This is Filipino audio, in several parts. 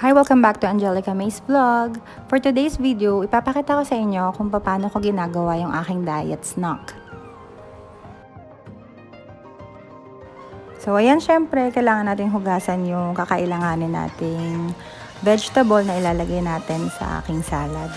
Hi! Welcome back to Angelica MAYS vlog. For today's video, ipapakita ko sa inyo kung paano ko ginagawa yung aking diet snack. So ayan, syempre, kailangan natin hugasan yung kakailanganin nating vegetable na ilalagay natin sa aking salad.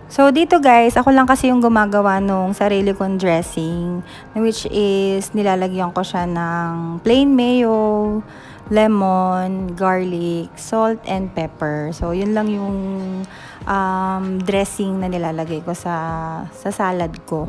So, dito guys, ako lang kasi yung gumagawa nung sarili kong dressing, which is nilalagyan ko siya ng plain mayo, lemon, garlic, salt, and pepper. So, yun lang yung dressing na nilalagay ko sa salad ko.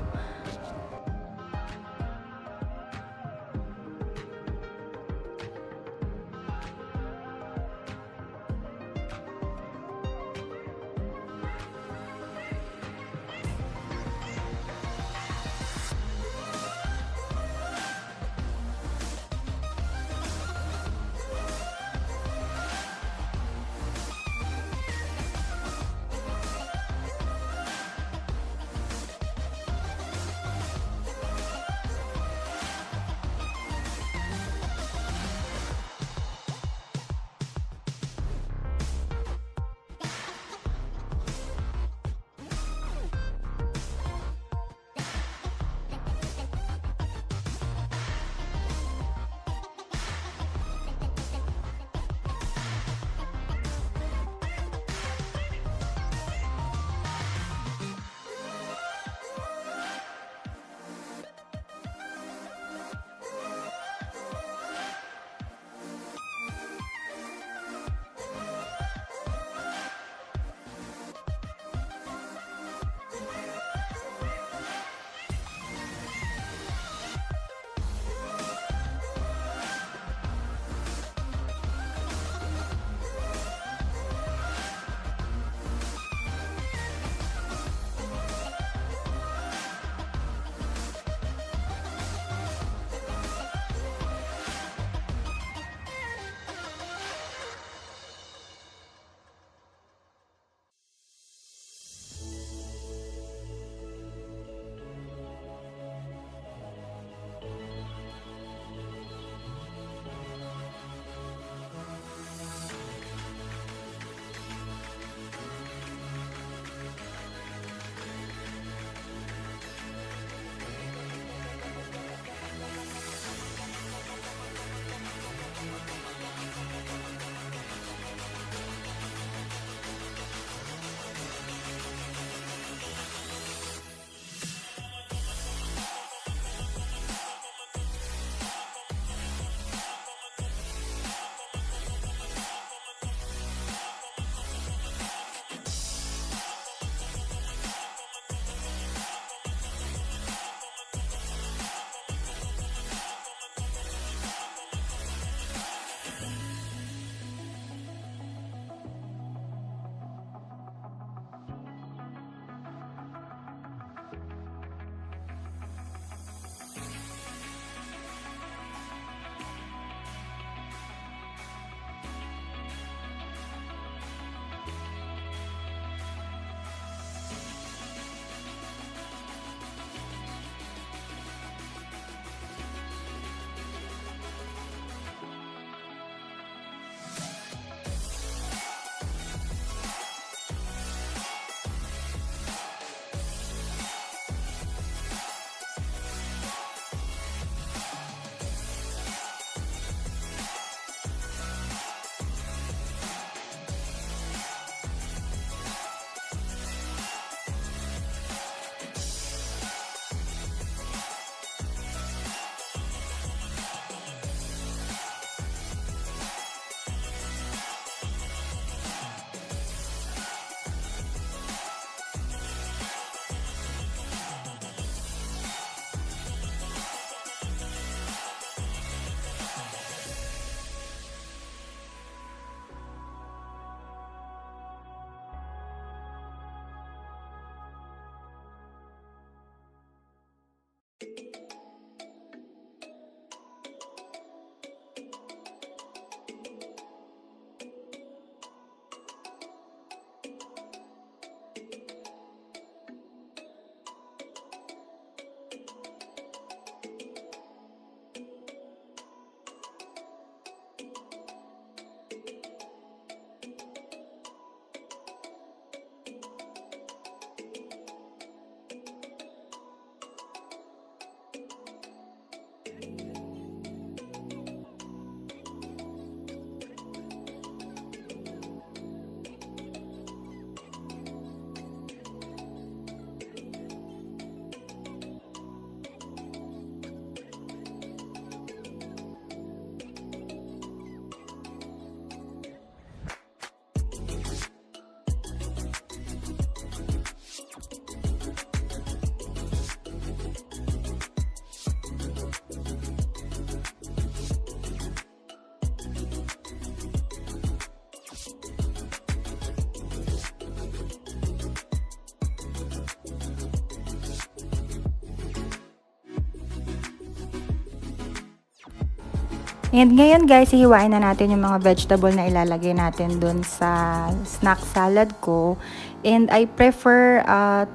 And ngayon guys, hihiwain na natin yung mga vegetable na ilalagay natin dun sa snack salad ko. And I prefer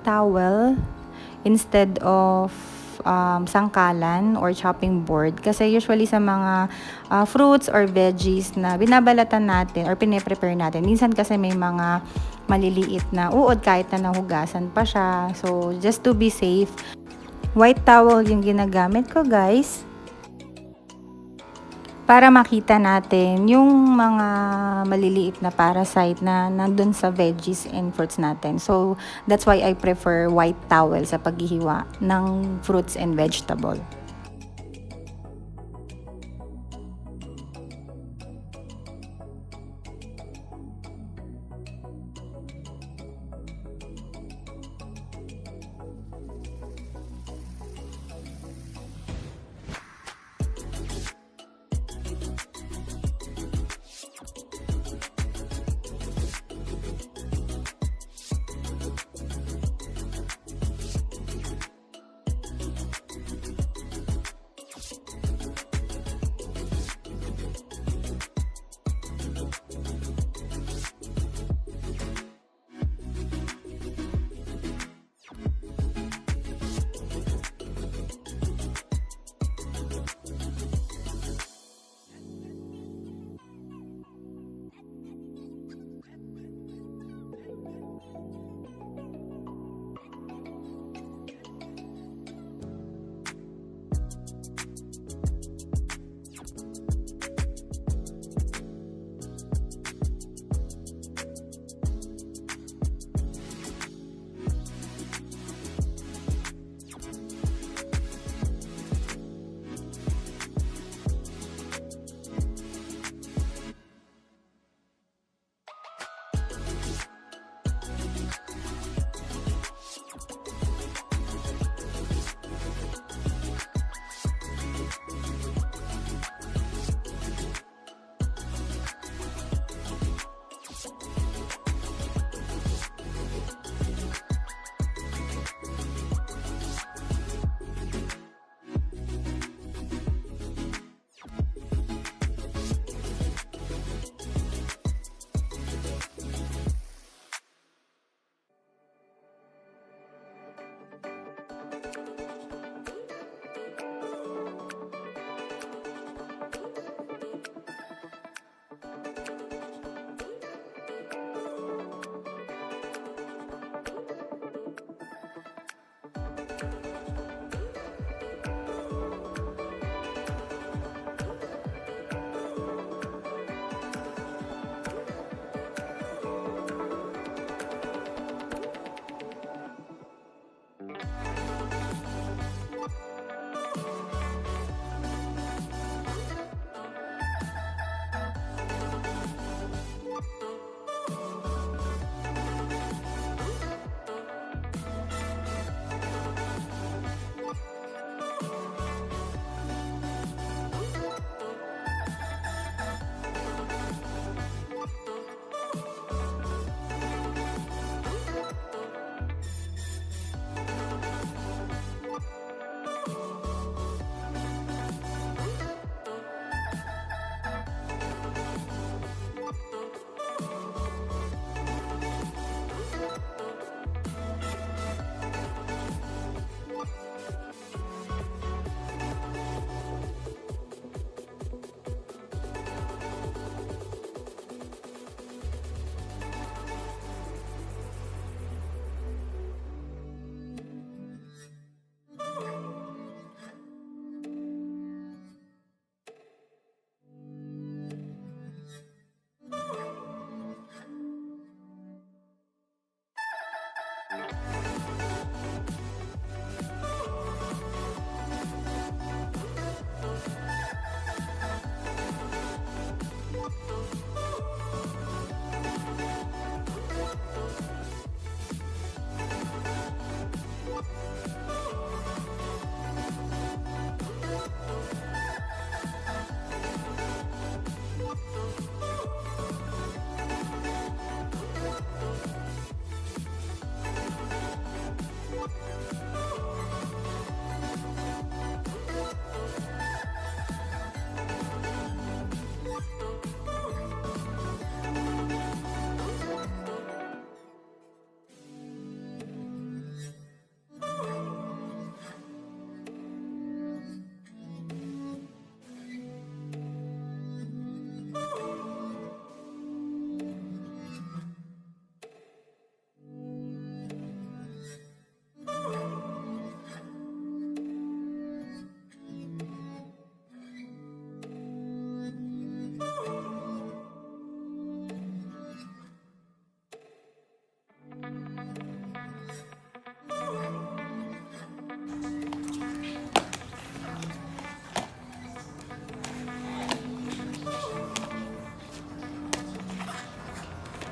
towel instead of sangkalan or chopping board. Kasi usually sa mga fruits or veggies na binabalatan natin or pine-prepare natin, minsan kasi may mga maliliit na uod kahit na nahugasan pa siya. So, just to be safe, white towel yung ginagamit ko guys. Para makita natin yung mga maliliit na parasite na nandun sa veggies and fruits natin. So, that's why I prefer white towel sa paghihiwa ng fruits and vegetable.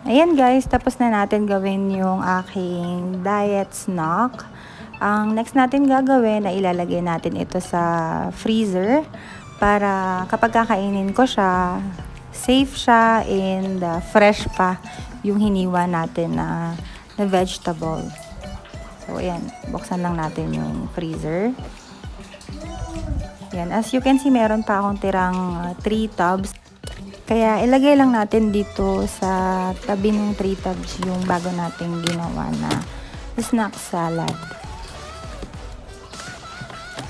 Ayan guys, tapos na natin gawin yung aking diet snack. Ang next natin gagawin ay ilalagay natin ito sa freezer para kapag kakainin ko siya, safe siya and fresh pa yung hiniwa natin na vegetable. So ayan, buksan lang natin yung freezer. Yan, as you can see, meron pa akong tirang 3 tubs. Kaya ilagay lang natin dito sa tabi ng 3 tubs yung bago nating ginawa na snack salad.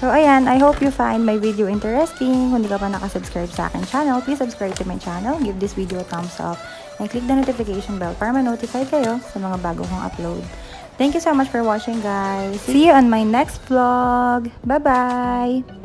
So ayan, I hope you find my video interesting. Kung di ka pa nakasubscribe sa akin channel, please subscribe to my channel, give this video a thumbs up, and click the notification bell para ma-notify kayo sa mga bago kong upload. Thank you so much for watching guys. See you on my next vlog. Bye-bye!